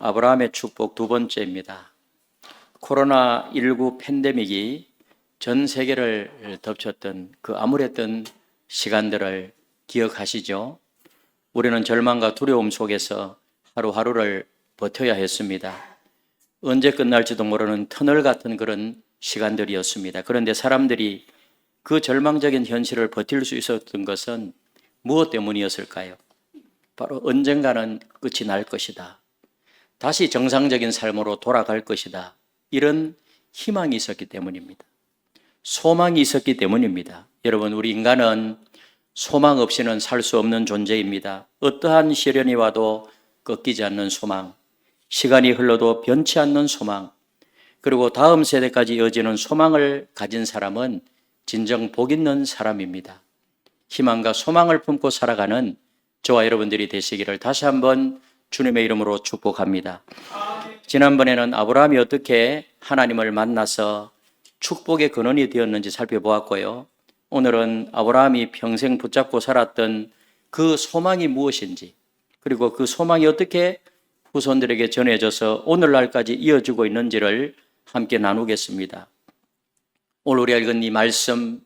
아브라함의 축복 두 번째입니다. 코로나19 팬데믹이 전 세계를 덮쳤던 그 암울했던 시간들을 기억하시죠? 우리는 절망과 두려움 속에서 하루하루를 버텨야 했습니다. 언제 끝날지도 모르는 터널 같은 그런 시간들이었습니다. 그런데 사람들이 그 절망적인 현실을 버틸 수 있었던 것은 무엇 때문이었을까요? 바로 언젠가는 끝이 날 것이다. 다시 정상적인 삶으로 돌아갈 것이다. 이런 희망이 있었기 때문입니다. 소망이 있었기 때문입니다. 여러분, 우리 인간은 소망 없이는 살 수 없는 존재입니다. 어떠한 시련이 와도 꺾이지 않는 소망, 시간이 흘러도 변치 않는 소망, 그리고 다음 세대까지 이어지는 소망을 가진 사람은 진정 복 있는 사람입니다. 희망과 소망을 품고 살아가는 저와 여러분들이 되시기를 다시 한번 주님의 이름으로 축복합니다. 지난번에는 아브라함이 어떻게 하나님을 만나서 축복의 근원이 되었는지 살펴보았고요. 오늘은 아브라함이 평생 붙잡고 살았던 그 소망이 무엇인지, 그리고 그 소망이 어떻게 후손들에게 전해져서 오늘날까지 이어지고 있는지를 함께 나누겠습니다. 오늘 우리가 읽은 이 말씀,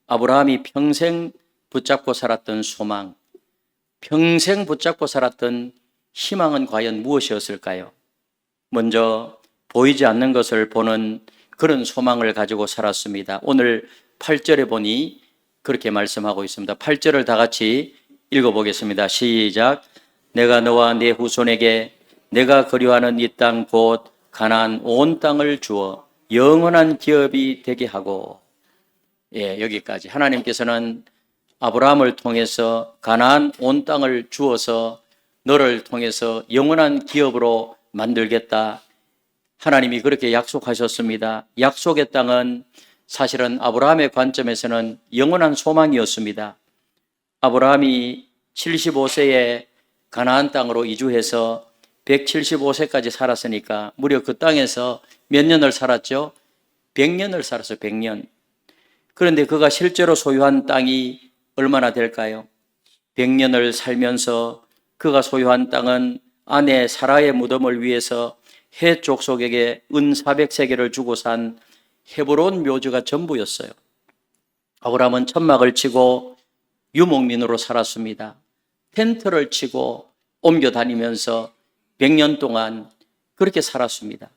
아브라함이 평생 붙잡고 살았던 소망, 평생 붙잡고 살았던 희망은 과연 무엇이었을까요? 먼저 보이지 않는 것을 보는 그런 소망을 가지고 살았습니다. 오늘 8절에 보니 그렇게 말씀하고 있습니다. 8절을 다 같이 읽어보겠습니다. 시작. 내가 너와 네 후손에게 내가 그리워하는 이 땅 곧 가나안 온 땅을 주어 영원한 기업이 되게 하고. 여기까지. 하나님께서는 아브라함을 통해서 가나안 온 땅을 주어서 너를 통해서 영원한 기업으로 만들겠다. 하나님이 그렇게 약속하셨습니다. 약속의 땅은 사실은 아브라함의 관점에서는 영원한 소망이었습니다. 아브라함이 75세에 가나안 땅으로 이주해서 175세까지 살았으니까 무려 그 땅에서 몇 년을 살았죠? 100년을 살았어요. 100년. 그런데 그가 실제로 소유한 땅이 얼마나 될까요? 100년을 살면서 그가 소유한 땅은 아내 사라의 무덤을 위해서 헷 족속에게 은 400세겔을 주고 산 헤브론 묘지가 전부였어요. 아브라함은 천막을 치고 유목민으로 살았습니다. 텐트를 치고 옮겨 다니면서 100년 동안 그렇게 살았습니다.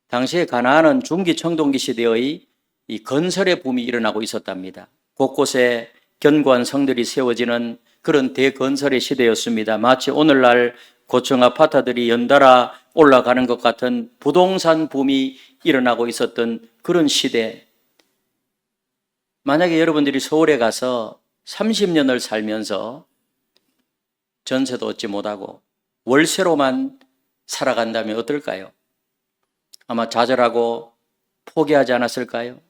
당시에 가나안은 중기 청동기 시대의 이 건설의 붐이 일어나고 있었답니다. 곳곳에 견고한 성들이 세워지는 그런 대건설의 시대였습니다. 마치 오늘날 고층 아파트들이 연달아 올라가는 것 같은 부동산 붐이 일어나고 있었던 그런 시대. 만약에 여러분들이 서울에 가서 30년을 살면서 전세도 얻지 못하고 월세로만 살아간다면 어떨까요? 아마 좌절하고 포기하지 않았을까요?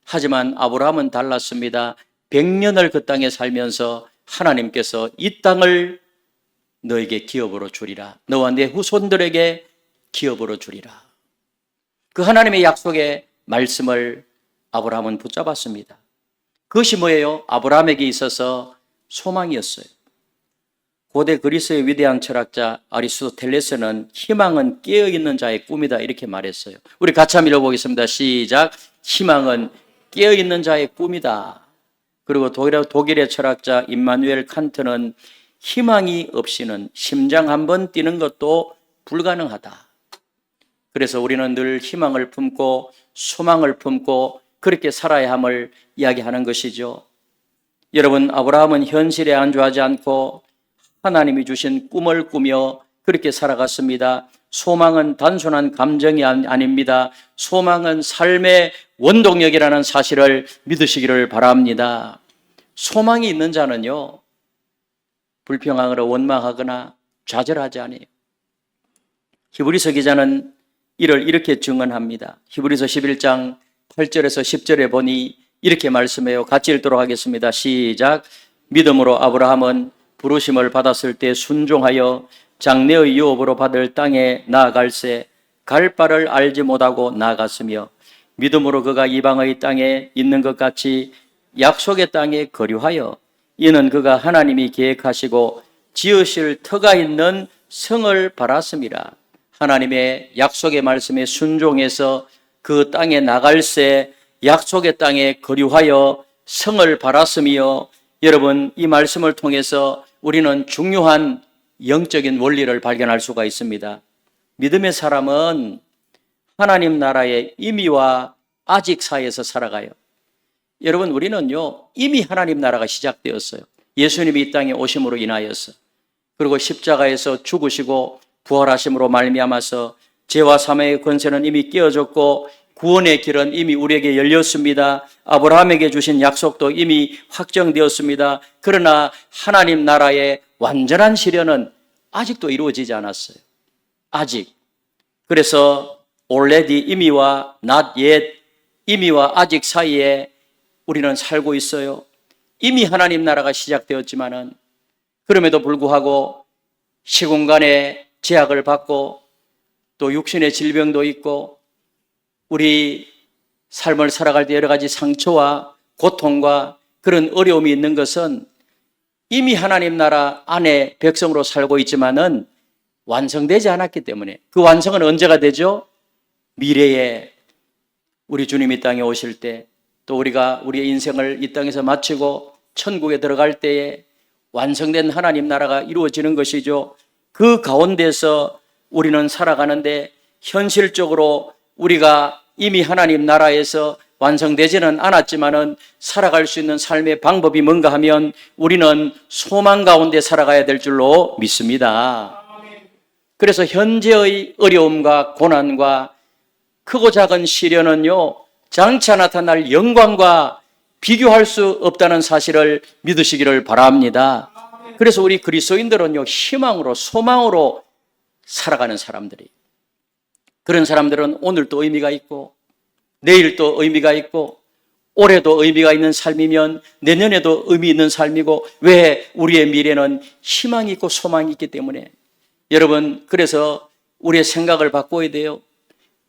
하지만 아브라함은 달랐습니다. 100년을 그 땅에 살면서 하나님께서 이 땅을 너에게 기업으로 주리라. 너와 네 후손들에게 기업으로 주리라. 그 하나님의 약속의 말씀을 아브라함은 붙잡았습니다. 그것이 뭐예요? 아브라함에게 있어서 소망이었어요. 고대 그리스의 위대한 철학자 아리스토텔레스는 희망은 깨어있는 자의 꿈이다 이렇게 말했어요. 우리 같이 한번 읽어보겠습니다. 시작. 희망은 깨어있는 자의 꿈이다. 그리고 독일의 철학자 임마누엘 칸트는 희망이 없이는 심장 한 번 뛰는 것도 불가능하다. 그래서 우리는 늘 희망을 품고 소망을 품고 그렇게 살아야 함을 이야기하는 것이죠. 여러분, 아브라함은 현실에 안주하지 않고 하나님이 주신 꿈을 꾸며 그렇게 살아갔습니다. 소망은 단순한 감정이 아닙니다. 소망은 삶의 원동력이라는 사실을 믿으시기를 바랍니다. 소망이 있는 자는요, 불평하거나 원망하거나 좌절하지 않아요. 히브리서 기자는 이를 이렇게 증언합니다. 히브리서 11장 8절에서 10절에 보니 이렇게 말씀해요. 같이 읽도록 하겠습니다. 시작. 믿음으로 아브라함은 부르심을 받았을 때 순종하여 장래의 유업으로 받을 땅에 나아갈새 갈 바를 알지 못하고 나아갔으며 믿음으로 그가 이방의 땅에 있는 것 같이 약속의 땅에 거류하여 이는 그가 하나님이 계획하시고 지으실 터가 있는 성을 바랐음이라. 하나님의 약속의 말씀에 순종해서 그 땅에 나갈새 약속의 땅에 거류하여 성을 바랐으며, 여러분, 이 말씀을 통해서 우리는 중요한 영적인 원리를 발견할 수가 있습니다. 믿음의 사람은 하나님 나라의 이미와 아직 사이에서 살아가요. 여러분, 우리는요, 이미 하나님 나라가 시작되었어요. 예수님이 이 땅에 오심으로 인하여서, 그리고 십자가에서 죽으시고 부활하심으로 말미암아서 죄와 사망의 권세는 이미 깨어졌고 구원의 길은 이미 우리에게 열렸습니다. 아브라함에게 주신 약속도 이미 확정되었습니다. 그러나 하나님 나라의 완전한 실현은 아직도 이루어지지 않았어요. 아직. 그래서 already 이미와 not yet, 이미와 아직 사이에 우리는 살고 있어요. 이미 하나님 나라가 시작되었지만은 그럼에도 불구하고 시공간의 제약을 받고 또 육신의 질병도 있고 우리 삶을 살아갈 때 여러 가지 상처와 고통과 그런 어려움이 있는 것은 이미 하나님 나라 안에 백성으로 살고 있지만은 완성되지 않았기 때문에, 그 완성은 언제가 되죠? 미래에 우리 주님이 땅에 오실 때, 또 우리가 우리의 인생을 이 땅에서 마치고 천국에 들어갈 때에 완성된 하나님 나라가 이루어지는 것이죠. 그 가운데서 우리는 살아가는데 현실적으로 우리가 이미 하나님 나라에서 완성되지는 않았지만은 살아갈 수 있는 삶의 방법이 뭔가 하면 우리는 소망 가운데 살아가야 될 줄로 믿습니다. 그래서 현재의 어려움과 고난과 크고 작은 시련은요, 장차 나타날 영광과 비교할 수 없다는 사실을 믿으시기를 바랍니다. 그래서 우리 그리스도인들은요, 희망으로, 소망으로 살아가는 사람들이, 그런 사람들은 오늘도 의미가 있고 내일도 의미가 있고 올해도 의미가 있는 삶이면 내년에도 의미 있는 삶이고, 왜? 우리의 미래는 희망이 있고 소망이 있기 때문에. 여러분, 그래서 우리의 생각을 바꿔야 돼요.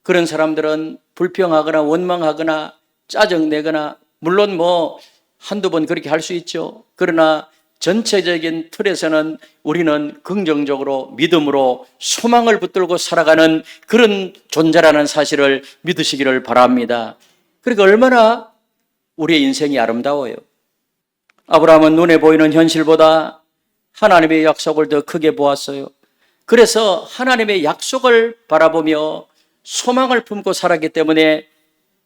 그런 사람들은 불평하거나 원망하거나 짜증내거나, 물론 한두 번 그렇게 할 수 있죠. 그러나 전체적인 틀에서는 우리는 긍정적으로 믿음으로 소망을 붙들고 살아가는 그런 존재라는 사실을 믿으시기를 바랍니다. 그러니까 얼마나 우리의 인생이 아름다워요. 아브라함은 눈에 보이는 현실보다 하나님의 약속을 더 크게 보았어요. 그래서 하나님의 약속을 바라보며 소망을 품고 살았기 때문에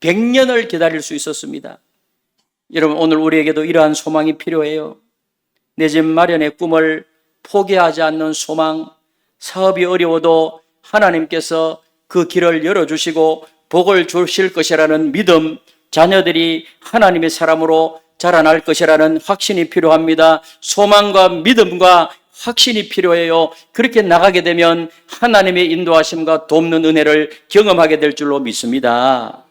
100년을 기다릴 수 있었습니다. 여러분, 오늘 우리에게도 이러한 소망이 필요해요. 내 집 마련의 꿈을 포기하지 않는 소망, 사업이 어려워도 하나님께서 그 길을 열어주시고 복을 주실 것이라는 믿음, 자녀들이 하나님의 사람으로 자라날 것이라는 확신이 필요합니다. 소망과 믿음과 확신이 필요해요. 그렇게 나가게 되면 하나님의 인도하심과 돕는 은혜를 경험하게 될 줄로 믿습니다.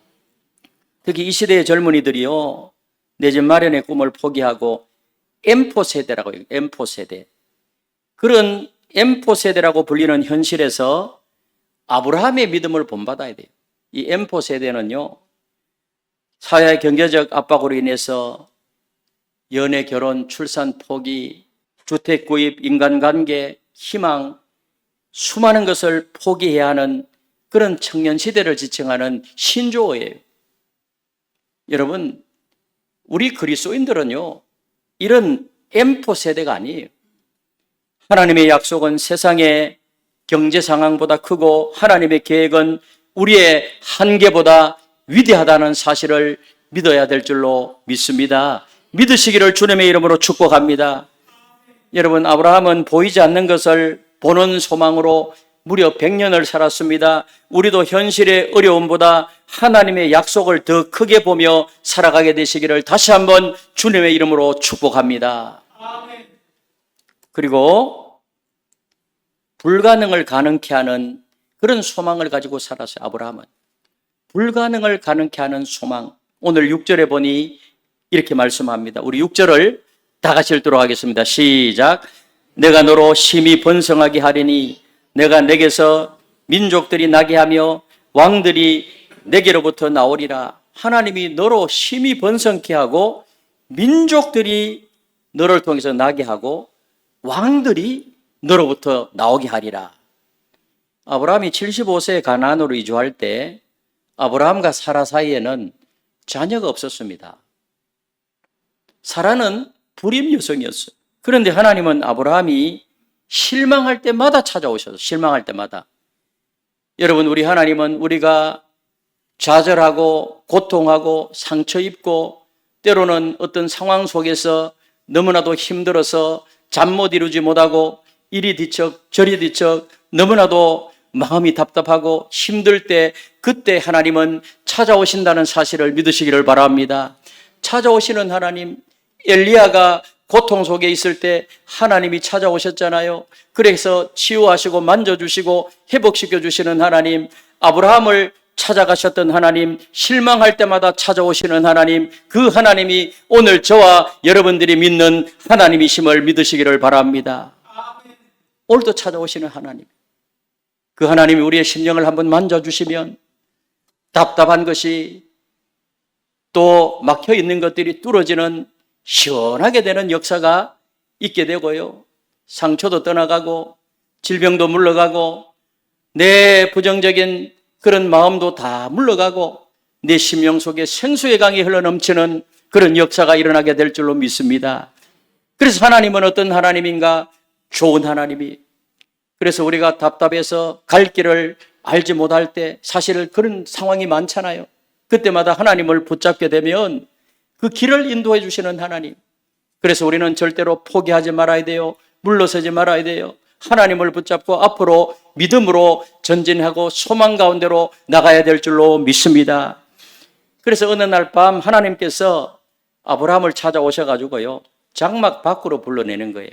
특히 이 시대의 젊은이들이요, 내 집 마련의 꿈을 포기하고 M4 세대라고 해요. M4 세대. 그런 M4 세대라고 불리는 현실에서 아브라함의 믿음을 본받아야 돼요. 이 M4 세대는요, 사회 경제적 압박으로 인해서 연애, 결혼, 출산 포기, 주택 구입, 인간관계, 희망, 수많은 것을 포기해야 하는 그런 청년 시대를 지칭하는 신조어예요. 여러분, 우리 그리스도인들은요, 이런 M4 세대가 아니에요. 하나님의 약속은 세상의 경제 상황보다 크고 하나님의 계획은 우리의 한계보다 위대하다는 사실을 믿어야 될 줄로 믿습니다. 믿으시기를 주님의 이름으로 축복합니다. 여러분, 아브라함은 보이지 않는 것을 보는 소망으로 무려 100년을 살았습니다. 우리도 현실의 어려움보다 하나님의 약속을 더 크게 보며 살아가게 되시기를 다시 한번 주님의 이름으로 축복합니다. 그리고 불가능을 가능케 하는 그런 소망을 가지고 살았어요. 아브라함은 불가능을 가능케 하는 소망. 오늘 6절에 보니 이렇게 말씀합니다. 우리 6절을 다 같이 읽도록 하겠습니다. 시작. 내가 너로 심히 번성하게 하리니 내가 내게서 민족들이 나게 하며 왕들이 내게로부터 나오리라. 하나님이 너로 심히 번성케 하고 민족들이 너를 통해서 나게 하고 왕들이 너로부터 나오게 하리라. 아브라함이 75세에 가나안으로 이주할 때 아브라함과 사라 사이에는 자녀가 없었습니다. 사라는 불임 여성이었어요. 그런데 하나님은 아브라함이 실망할 때마다 찾아오셔서 실망할 때마다. 여러분, 우리 하나님은 우리가 좌절하고 고통하고 상처 입고 때로는 어떤 상황 속에서 너무나도 힘들어서 잠 못 이루지 못하고 이리 뒤척 저리 뒤척 너무나도 마음이 답답하고 힘들 때 그때 하나님은 찾아오신다는 사실을 믿으시기를 바랍니다. 찾아오시는 하나님, 엘리야가 고통 속에 있을 때 하나님이 찾아오셨잖아요. 그래서 치유하시고 만져주시고 회복시켜 주시는 하나님, 아브라함을 찾아가셨던 하나님, 실망할 때마다 찾아오시는 하나님, 그 하나님이 오늘 저와 여러분들이 믿는 하나님이심을 믿으시기를 바랍니다. 오늘도 찾아오시는 하나님, 그 하나님이 우리의 심령을 한번 만져주시면 답답한 것이 또 막혀 있는 것들이 뚫어지는 시원하게 되는 역사가 있게 되고요. 상처도 떠나가고 질병도 물러가고 내 부정적인 그런 마음도 다 물러가고 내 심령 속에 생수의 강이 흘러넘치는 그런 역사가 일어나게 될 줄로 믿습니다. 그래서 하나님은 어떤 하나님인가? 좋은 하나님이. 그래서 우리가 답답해서 갈 길을 알지 못할 때 사실 그런 상황이 많잖아요. 그때마다 하나님을 붙잡게 되면 그 길을 인도해 주시는 하나님. 그래서 우리는 절대로 포기하지 말아야 돼요. 물러서지 말아야 돼요. 하나님을 붙잡고 앞으로 믿음으로 전진하고 소망 가운데로 나가야 될 줄로 믿습니다. 그래서 어느 날 밤 하나님께서 아브라함을 찾아오셔가지고요, 장막 밖으로 불러내는 거예요.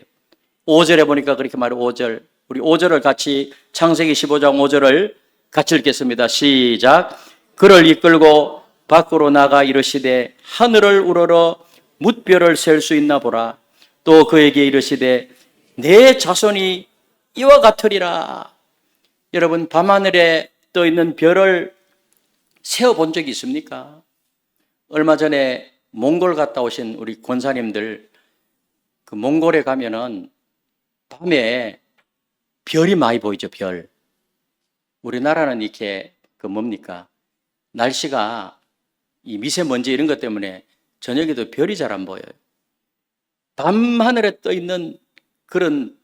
5절에 보니까 그렇게 말해요. 5절. 우리 5절을 같이, 창세기 15장 5절을 같이 읽겠습니다. 시작. 그를 이끌고 밖으로 나가 이르시되 하늘을 우러러 뭇별을 셀 수 있나 보라. 또 그에게 이르시되 내 자손이 이와 같으리라. 여러분, 밤하늘에 떠 있는 별을 세어본 적이 있습니까? 얼마 전에 몽골 갔다 오신 우리 권사님들, 그 몽골에 가면은 밤에 별이 많이 보이죠, 별. 우리나라는 이렇게 뭡니까? 날씨가 이 미세먼지 이런 것 때문에 저녁에도 별이 잘 안 보여요. 밤하늘에 떠 있는 그런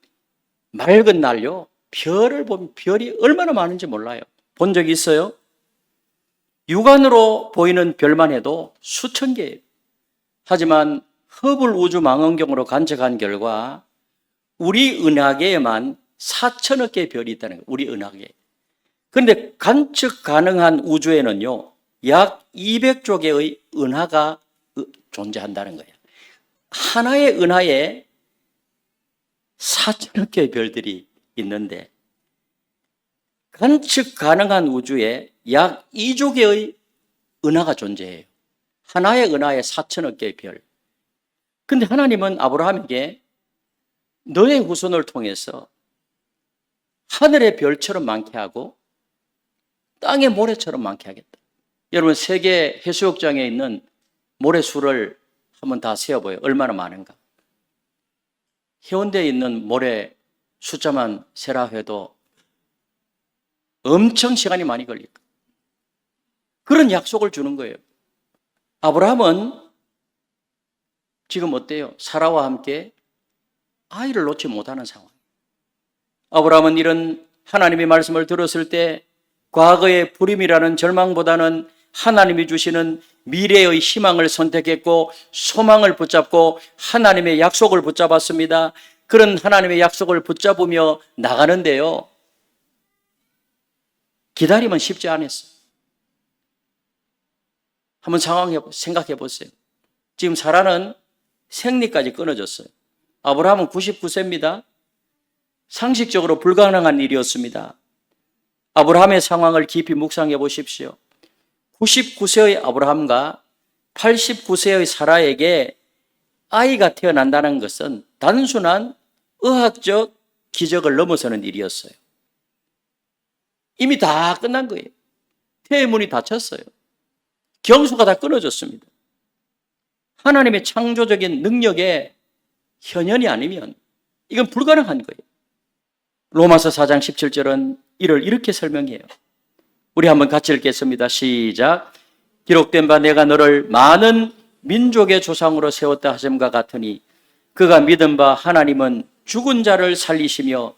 맑은 날요, 별을 보면 별이 얼마나 많은지 몰라요. 본 적이 있어요? 육안으로 보이는 별만 해도 수천 개예요. 하지만 허블 우주 망원경으로 관측한 결과 우리 은하계에만 4천억 개의 별이 있다는 거예요. 우리 은하계. 그런데 관측 가능한 우주에는요, 약 200조 개의 은하가 존재한다는 거예요. 하나의 은하에 4천억 개의 별들이 있는데 관측 가능한 우주에 약 2조 개의 은하가 존재해요. 하나의 은하에 4천억 개의 별. 근데 하나님은 아브라함에게 너의 후손을 통해서 하늘의 별처럼 많게 하고 땅의 모래처럼 많게 하겠다. 여러분, 세계 해수욕장에 있는 모래수를 한번 다 세어봐요. 얼마나 많은가. 해운대에 있는 모래 숫자만 세라 해도 엄청 시간이 많이 걸릴 거예요. 그런 약속을 주는 거예요. 아브라함은 지금 어때요? 사라와 함께 아이를 놓지 못하는 상황. 아브라함은 이런 하나님의 말씀을 들었을 때 과거의 불임이라는 절망보다는 하나님이 주시는 미래의 희망을 선택했고 소망을 붙잡고 하나님의 약속을 붙잡았습니다. 그런 하나님의 약속을 붙잡으며 나가는데요, 기다림은 쉽지 않았어요. 한번 생각해 보세요. 지금 사라는 생리까지 끊어졌어요. 아브라함은 99세입니다. 상식적으로 불가능한 일이었습니다. 아브라함의 상황을 깊이 묵상해 보십시오. 99세의 아브라함과 89세의 사라에게 아이가 태어난다는 것은 단순한 의학적 기적을 넘어서는 일이었어요. 이미 다 끝난 거예요. 태의 문이 닫혔어요. 경수가 다 끊어졌습니다. 하나님의 창조적인 능력에 현현이 아니면 이건 불가능한 거예요. 로마서 4장 17절은 이를 이렇게 설명해요. 우리 한번 같이 읽겠습니다. 시작. 기록된 바 내가 너를 많은 민족의 조상으로 세웠다 하심과 같으니 그가 믿은 바 하나님은 죽은 자를 살리시며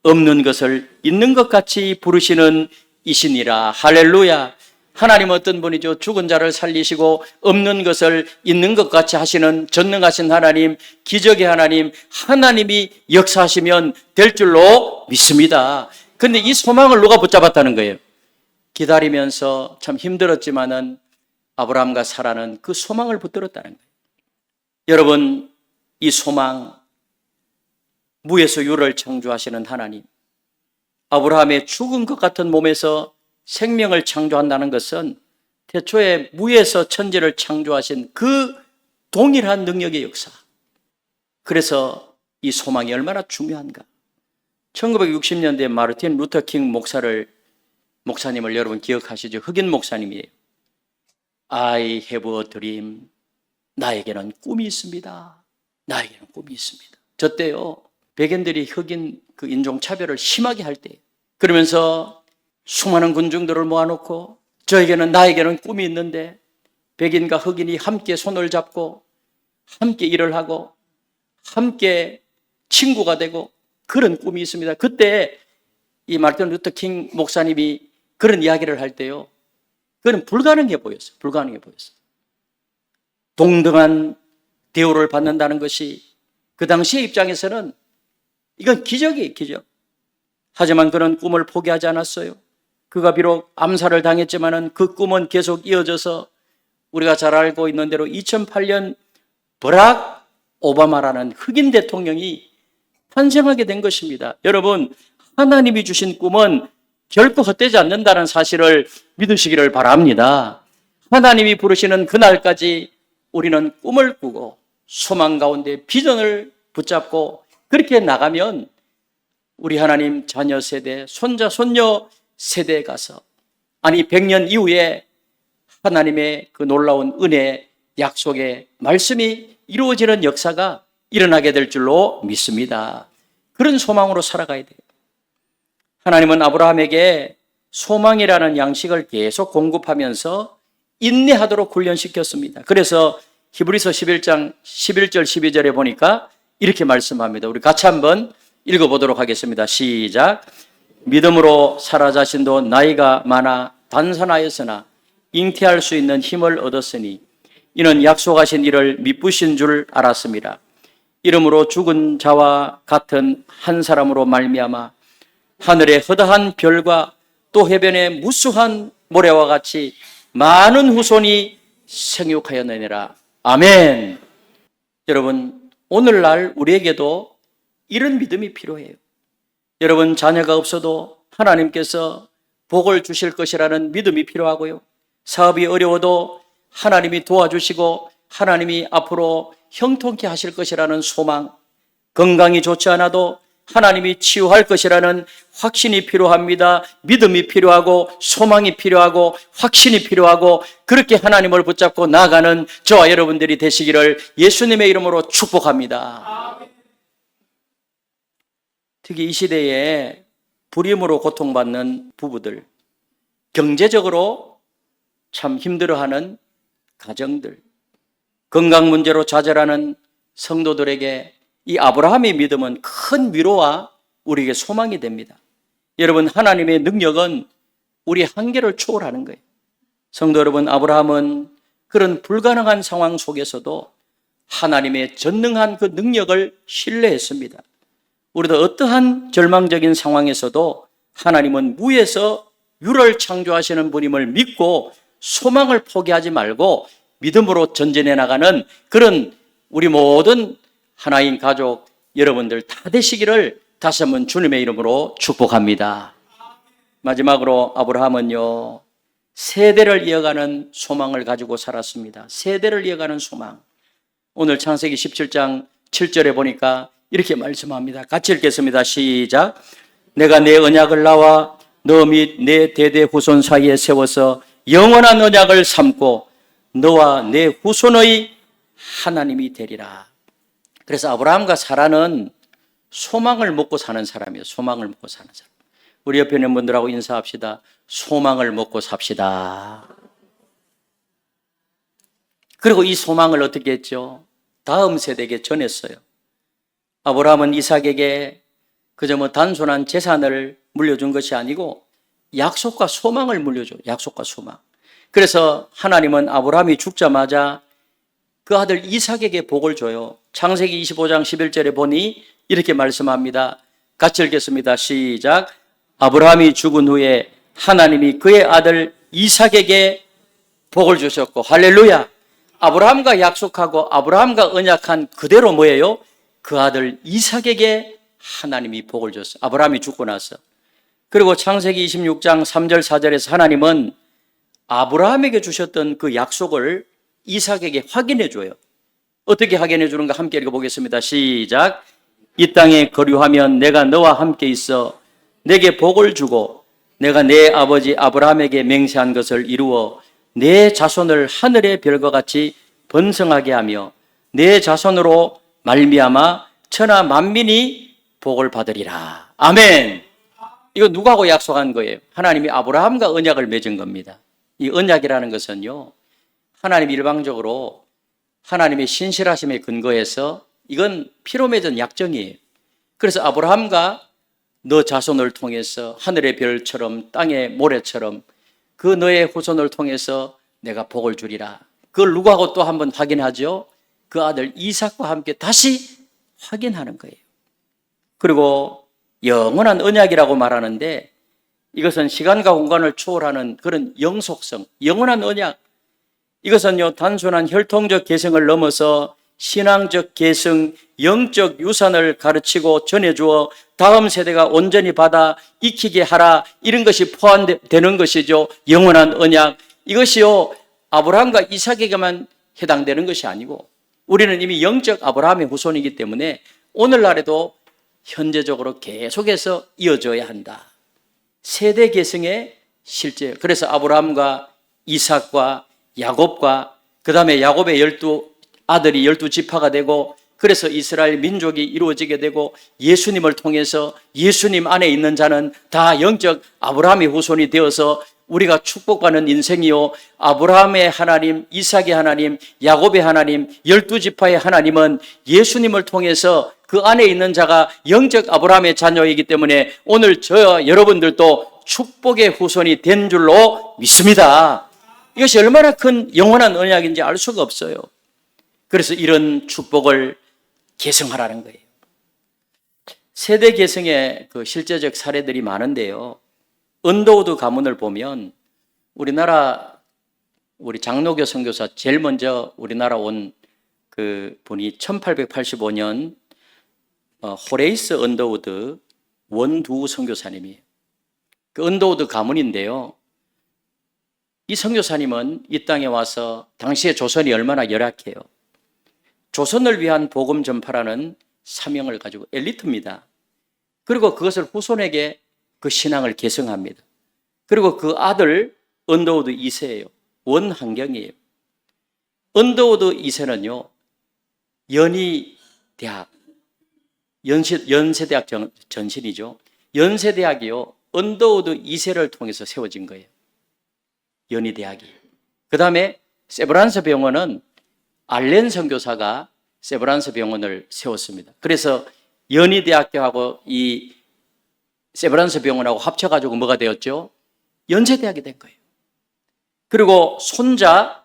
없는 것을 있는 것 같이 부르시는 이시니라. 할렐루야. 하나님은 어떤 분이죠? 죽은 자를 살리시고 없는 것을 있는 것 같이 하시는 전능하신 하나님, 기적의 하나님, 하나님이 역사하시면 될 줄로 믿습니다. 그런데 이 소망을 누가 붙잡았다는 거예요? 기다리면서 참 힘들었지만은 아브라함과 사라는 그 소망을 붙들었다는 거예요. 여러분, 이 소망, 무에서 유를 창조하시는 하나님, 아브라함의 죽은 것 같은 몸에서 생명을 창조한다는 것은 태초에 무에서 천지를 창조하신 그 동일한 능력의 역사. 그래서 이 소망이 얼마나 중요한가. 1960년대에 마르틴 루터 킹 목사님을 여러분 기억하시죠? 흑인 목사님이에요. I have a dream. 나에게는 꿈이 있습니다. 나에게는 꿈이 있습니다. 저 때요, 백인들이 흑인 그 인종차별을 심하게 할 때, 그러면서 수많은 군중들을 모아놓고 나에게는 꿈이 있는데 백인과 흑인이 함께 손을 잡고 함께 일을 하고 함께 친구가 되고 그런 꿈이 있습니다. 그때 이 마르틴 루터 킹 목사님이 그런 이야기를 할 때요, 그건 불가능해 보였어요. 불가능해 보였어요. 동등한 대우를 받는다는 것이 그 당시의 입장에서는 이건 기적이에요, 기적. 하지만 그는 꿈을 포기하지 않았어요. 그가 비록 암살을 당했지만은 그 꿈은 계속 이어져서 우리가 잘 알고 있는 대로 2008년 버락 오바마라는 흑인 대통령이 탄생하게 된 것입니다. 여러분, 하나님이 주신 꿈은 결코 헛되지 않는다는 사실을 믿으시기를 바랍니다. 하나님이 부르시는 그날까지 우리는 꿈을 꾸고 소망 가운데 비전을 붙잡고 그렇게 나가면 우리 하나님 자녀 세대, 손자, 손녀 세대에 가서 100년 이후에 하나님의 그 놀라운 은혜, 약속의 말씀이 이루어지는 역사가 일어나게 될 줄로 믿습니다. 그런 소망으로 살아가야 돼요. 하나님은 아브라함에게 소망이라는 양식을 계속 공급하면서 인내하도록 훈련시켰습니다. 그래서 히브리서 11장 11절 12절에 보니까 이렇게 말씀합니다. 우리 같이 한번 읽어보도록 하겠습니다. 시작. 믿음으로 사라 자신도 나이가 많아 단산하였으나 잉태할 수 있는 힘을 얻었으니 이는 약속하신 이를 미쁘신 줄 알았습니다. 이러므로 죽은 자와 같은 한 사람으로 말미암아 하늘의 허다한 별과 또 해변의 무수한 모래와 같이 많은 후손이 생육하였느니라. 아멘. 여러분, 오늘날 우리에게도 이런 믿음이 필요해요. 여러분, 자녀가 없어도 하나님께서 복을 주실 것이라는 믿음이 필요하고요. 사업이 어려워도 하나님이 도와주시고 하나님이 앞으로 형통케 하실 것이라는 소망, 건강이 좋지 않아도 하나님이 치유할 것이라는 확신이 필요합니다. 믿음이 필요하고 소망이 필요하고 확신이 필요하고 그렇게 하나님을 붙잡고 나아가는 저와 여러분들이 되시기를 예수님의 이름으로 축복합니다. 특히 이 시대에 불임으로 고통받는 부부들, 경제적으로 참 힘들어하는 가정들, 건강 문제로 좌절하는 성도들에게 이 아브라함의 믿음은 큰 위로와 우리에게 소망이 됩니다. 여러분, 하나님의 능력은 우리 한계를 초월하는 거예요. 성도 여러분, 아브라함은 그런 불가능한 상황 속에서도 하나님의 전능한 그 능력을 신뢰했습니다. 우리도 어떠한 절망적인 상황에서도 하나님은 무에서 유를 창조하시는 분임을 믿고 소망을 포기하지 말고 믿음으로 전진해 나가는 그런 우리 모든 하나인 가족 여러분들 다 되시기를 다시 한번 주님의 이름으로 축복합니다. 마지막으로 아브라함은요, 세대를 이어가는 소망을 가지고 살았습니다. 세대를 이어가는 소망. 오늘 창세기 17장 7절에 보니까 이렇게 말씀합니다. 같이 읽겠습니다. 시작. 내가 내 언약을 나와 너 및 내 대대 후손 사이에 세워서 영원한 언약을 삼고 너와 내 후손의 하나님이 되리라. 그래서 아브라함과 사라는 소망을 먹고 사는 사람이에요. 소망을 먹고 사는 사람. 우리 옆에 있는 분들하고 인사합시다. 소망을 먹고 삽시다. 그리고 이 소망을 어떻게 했죠? 다음 세대에게 전했어요. 아브라함은 이삭에게 그저 단순한 재산을 물려준 것이 아니고 약속과 소망을 물려줘요. 약속과 소망. 그래서 하나님은 아브라함이 죽자마자 그 아들 이삭에게 복을 줘요. 창세기 25장 11절에 보니 이렇게 말씀합니다. 같이 읽겠습니다. 시작. 아브라함이 죽은 후에 하나님이 그의 아들 이삭에게 복을 주셨고, 할렐루야. 아브라함과 약속하고 아브라함과 언약한 그대로 뭐예요? 그 아들 이삭에게 하나님이 복을 줬어요. 아브라함이 죽고 나서. 그리고 창세기 26장 3절 4절에서 하나님은 아브라함에게 주셨던 그 약속을 이삭에게 확인해 줘요. 어떻게 확인해 주는가 함께 읽어보겠습니다. 시작. 이 땅에 거류하면 내가 너와 함께 있어 내게 복을 주고 내가 내 아버지 아브라함에게 맹세한 것을 이루어 내 자손을 하늘의 별과 같이 번성하게 하며 내 자손으로 말미암아 천하 만민이 복을 받으리라. 아멘. 이거 누구하고 약속한 거예요? 하나님이 아브라함과 언약을 맺은 겁니다. 이 언약이라는 것은요, 하나님이 일방적으로 하나님의 신실하심에 근거해서 이건 피로 맺은 약정이에요. 그래서 아브라함과 너 자손을 통해서 하늘의 별처럼 땅의 모래처럼 그 너의 후손을 통해서 내가 복을 주리라. 그걸 누구하고 또 한번 확인하죠? 그 아들 이삭과 함께 다시 확인하는 거예요. 그리고 영원한 언약이라고 말하는데 이것은 시간과 공간을 초월하는 그런 영속성, 영원한 언약. 이것은요, 단순한 혈통적 계승을 넘어서 신앙적 계승, 영적 유산을 가르치고 전해주어 다음 세대가 온전히 받아 익히게 하라, 이런 것이 포함되는 것이죠. 영원한 언약. 이것이요, 아브라함과 이삭에게만 해당되는 것이 아니고 우리는 이미 영적 아브라함의 후손이기 때문에 오늘날에도 현재적으로 계속해서 이어져야 한다. 세대 계승의 실제. 그래서 아브라함과 이삭과 야곱과 그 다음에 야곱의 12아들이 12지파가 되고 그래서 이스라엘 민족이 이루어지게 되고 예수님을 통해서 예수님 안에 있는 자는 다 영적 아브라함의 후손이 되어서 우리가 축복받는 인생이요, 아브라함의 하나님, 이삭의 하나님, 야곱의 하나님, 12지파의 하나님은 예수님을 통해서 그 안에 있는 자가 영적 아브라함의 자녀이기 때문에 오늘 저와 여러분들도 축복의 후손이 된 줄로 믿습니다. 이것이 얼마나 큰 영원한 언약인지 알 수가 없어요. 그래서 이런 축복을 계승하라는 거예요. 세대 계승의 그 실제적 사례들이 많은데요, 언더우드 가문을 보면 우리 장로교 선교사 제일 먼저 우리나라 온 그 분이 1885년 호레이스 언더우드 원두 선교사님이에요. 그 언더우드 가문인데요, 이 선교사님은 이 땅에 와서 당시에 조선이 얼마나 열악해요. 조선을 위한 복음 전파라는 사명을 가지고 엘리트입니다. 그리고 그것을 후손에게 그 신앙을 계승합니다. 그리고 그 아들 언더우드 2세예요. 원한경이에요. 언더우드 2세는요, 연희대학, 연세대학 전신이죠. 연세대학이요, 언더우드 2세를 통해서 세워진 거예요. 연희대학이. 그 다음에 세브란스 병원은 알렌 선교사가 세브란스 병원을 세웠습니다. 그래서 연희대학교하고 이 세브란스 병원하고 합쳐가지고 뭐가 되었죠? 연세대학이 된 거예요. 그리고 손자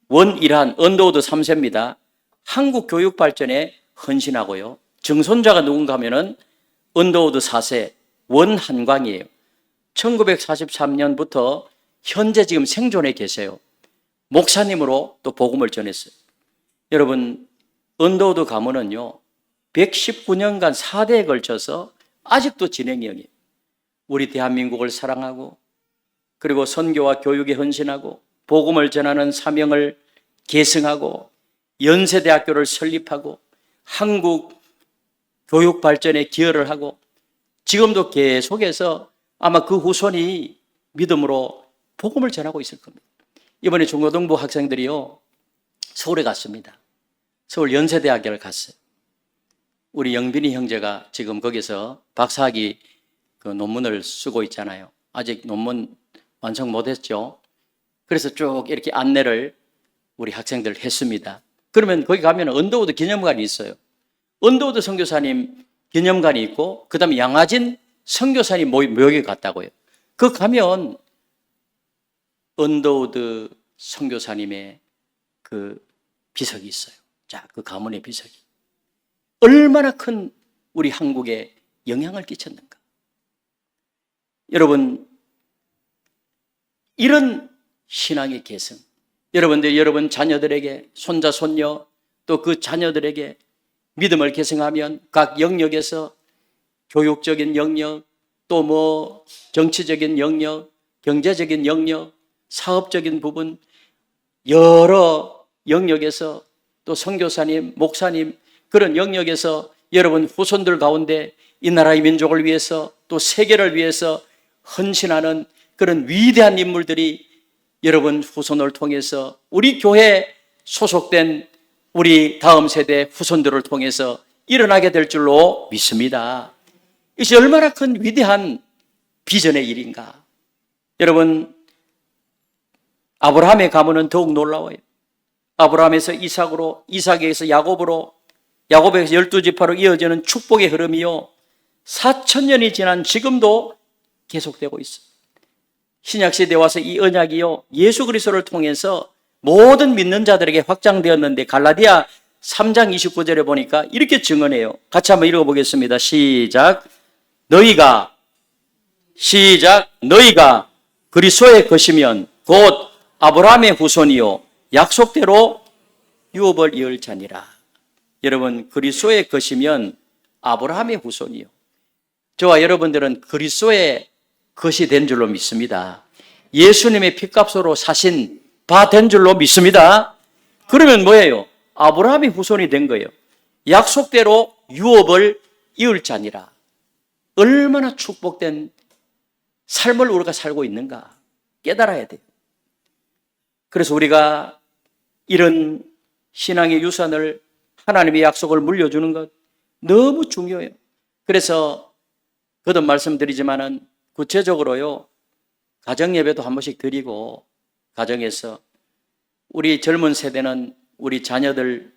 원일한 언더우드 3세입니다. 한국 교육 발전에 헌신하고요. 증손자가 누군가 하면은 언더우드 4세 원한광이에요. 1943년부터 현재 지금 생존해 계세요. 목사님으로 또 복음을 전했어요. 여러분, 언더우드 가문은요, 119년간 4대에 걸쳐서 아직도 진행형이에요. 우리 대한민국을 사랑하고 그리고 선교와 교육에 헌신하고 복음을 전하는 사명을 계승하고 연세대학교를 설립하고 한국 교육 발전에 기여를 하고 지금도 계속해서 아마 그 후손이 믿음으로 복음을 전하고 있을 겁니다. 이번에 중고등부 학생들이요, 서울에 갔습니다. 서울 연세대학교를 갔어요. 우리 영빈이 형제가 지금 거기서 박사학위 그 논문을 쓰고 있잖아요. 아직 논문 완성 못했죠. 그래서 쭉 이렇게 안내를 우리 학생들 했습니다. 그러면 거기 가면 언더우드 기념관이 있어요. 언더우드 선교사님 기념관이 있고, 그 다음에 양화진 선교사님 묘역에 갔다고요. 그 가면 언더우드 선교사님의 그 비석이 있어요. 자, 그 가문의 비석이 얼마나 큰 우리 한국에 영향을 끼쳤는가. 여러분, 이런 신앙의 계승, 여러분 자녀들에게, 손자 손녀 또 그 자녀들에게 믿음을 계승하면 각 영역에서 교육적인 영역, 또 뭐 정치적인 영역, 경제적인 영역, 사업적인 부분, 여러 영역에서, 또 선교사님, 목사님, 그런 영역에서 여러분 후손들 가운데 이 나라의 민족을 위해서 또 세계를 위해서 헌신하는 그런 위대한 인물들이 여러분 후손을 통해서, 우리 교회에 소속된 우리 다음 세대 후손들을 통해서 일어나게 될 줄로 믿습니다. 이것이 얼마나 큰 위대한 비전의 일인가. 여러분, 아브라함의 가문은 더욱 놀라워요. 아브라함에서 이삭으로, 이삭에서 야곱으로, 야곱에서 12지파로 이어지는 축복의 흐름이요, 4,000년이 지난 지금도 계속되고 있어요. 신약시대에 와서 이 언약이요, 예수 그리스도를 통해서 모든 믿는 자들에게 확장되었는데, 갈라디아 3장 29절에 보니까 이렇게 증언해요. 같이 한번 읽어보겠습니다. 시작. 너희가 그리스도의 것이면 곧 아브라함의 후손이요 약속대로 유업을 이을 자니라. 여러분, 그리스도의 것이면 아브라함의 후손이요. 저와 여러분들은 그리스도의 것이 된 줄로 믿습니다. 예수님의 피값으로 사신 바 된 줄로 믿습니다. 그러면 뭐예요? 아브라함의 후손이 된 거예요. 약속대로 유업을 이을 자니라. 얼마나 축복된 삶을 우리가 살고 있는가 깨달아야 돼요. 그래서 우리가 이런 신앙의 유산을, 하나님의 약속을 물려주는 것 너무 중요해요. 그래서 거듭 말씀드리지만은 구체적으로요, 가정예배도 한 번씩 드리고, 가정에서 우리 젊은 세대는 우리 자녀들과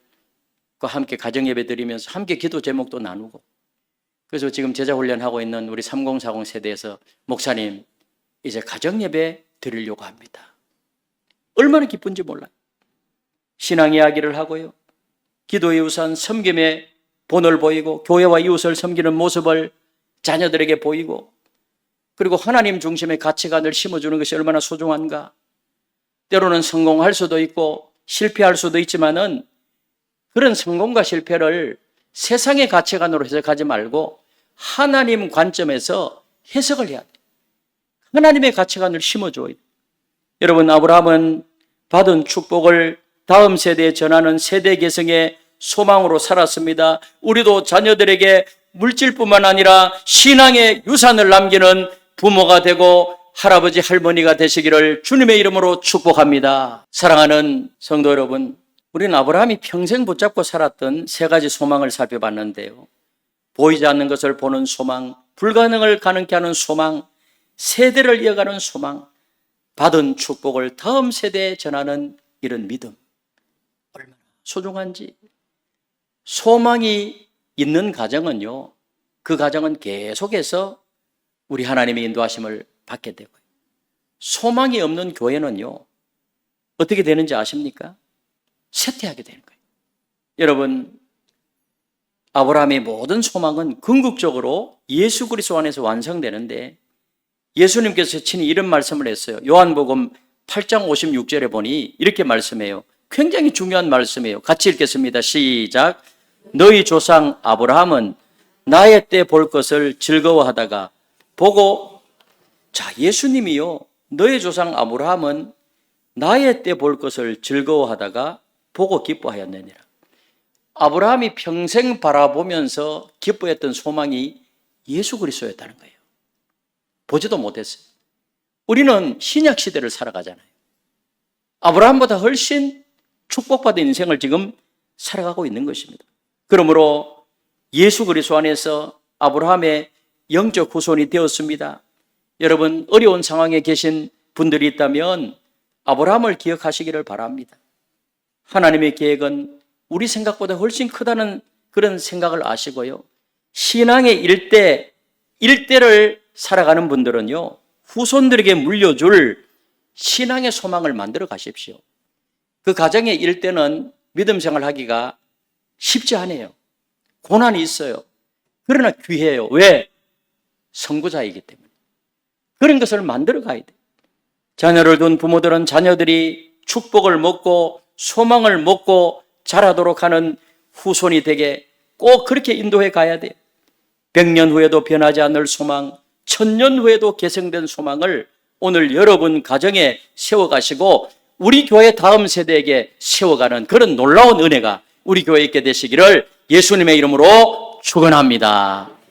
함께 가정예배 드리면서 함께 기도 제목도 나누고, 그래서 지금 제자훈련하고 있는 우리 3040 세대에서 목사님 이제 가정예배 드리려고 합니다. 얼마나 기쁜지 몰라요. 신앙 이야기를 하고요, 기도의 우선 섬김의 본을 보이고, 교회와 이웃을 섬기는 모습을 자녀들에게 보이고, 그리고 하나님 중심의 가치관을 심어주는 것이 얼마나 소중한가. 때로는 성공할 수도 있고 실패할 수도 있지만은, 그런 성공과 실패를 세상의 가치관으로 해석하지 말고 하나님 관점에서 해석을 해야 돼요. 하나님의 가치관을 심어줘야 돼요. 여러분, 아브라함은 받은 축복을 다음 세대에 전하는 세대 계승의 소망으로 살았습니다. 우리도 자녀들에게 물질뿐만 아니라 신앙의 유산을 남기는 부모가 되고 할아버지 할머니가 되시기를 주님의 이름으로 축복합니다. 사랑하는 성도 여러분, 우리는 아브라함이 평생 붙잡고 살았던 세 가지 소망을 살펴봤는데요, 보이지 않는 것을 보는 소망, 불가능을 가능케 하는 소망, 세대를 이어가는 소망, 받은 축복을 다음 세대에 전하는 이런 믿음, 얼마나 소중한지. 소망이 있는 가정은요, 그 가정은 계속해서 우리 하나님의 인도하심을 받게 되고요, 소망이 없는 교회는요 어떻게 되는지 아십니까? 쇠퇴하게 되는 거예요. 여러분, 아브라함의 모든 소망은 궁극적으로 예수 그리스도 안에서 완성되는데, 예수님께서 친히 이런 말씀을 했어요. 요한복음 8장 56절에 보니 이렇게 말씀해요. 굉장히 중요한 말씀이에요. 같이 읽겠습니다. 시작. 너희 조상 아브라함은 나의 때 볼 것을 즐거워하다가 보고, 자, 예수님이요, 너의 조상 아브라함은 나의 때 볼 것을 즐거워하다가 보고 기뻐하였느니라. 아브라함이 평생 바라보면서 기뻐했던 소망이 예수 그리스도였다는 거예요. 보지도 못했어요. 우리는 신약 시대를 살아가잖아요. 아브라함보다 훨씬 축복받은 인생을 지금 살아가고 있는 것입니다. 그러므로 예수 그리스도 안에서 아브라함의 영적 후손이 되었습니다. 여러분, 어려운 상황에 계신 분들이 있다면 아브라함을 기억하시기를 바랍니다. 하나님의 계획은 우리 생각보다 훨씬 크다는 그런 생각을 아시고요. 신앙의 일대를 살아가는 분들은요, 후손들에게 물려줄 신앙의 소망을 만들어 가십시오. 그 가정의 일대는 믿음 생활하기가 쉽지 않아요. 고난이 있어요. 그러나 귀해요. 왜? 선구자이기 때문에. 그런 것을 만들어 가야 돼요. 자녀를 둔 부모들은 자녀들이 축복을 먹고 소망을 먹고 자라도록 하는 후손이 되게 꼭 그렇게 인도해 가야 돼요. 100년 후에도 변하지 않을 소망, 1000년 후에도 계승된 소망을 오늘 여러분 가정에 세워가시고 우리 교회 다음 세대에게 세워가는 그런 놀라운 은혜가 우리 교회에 있게 되시기를 예수님의 이름으로 축원합니다.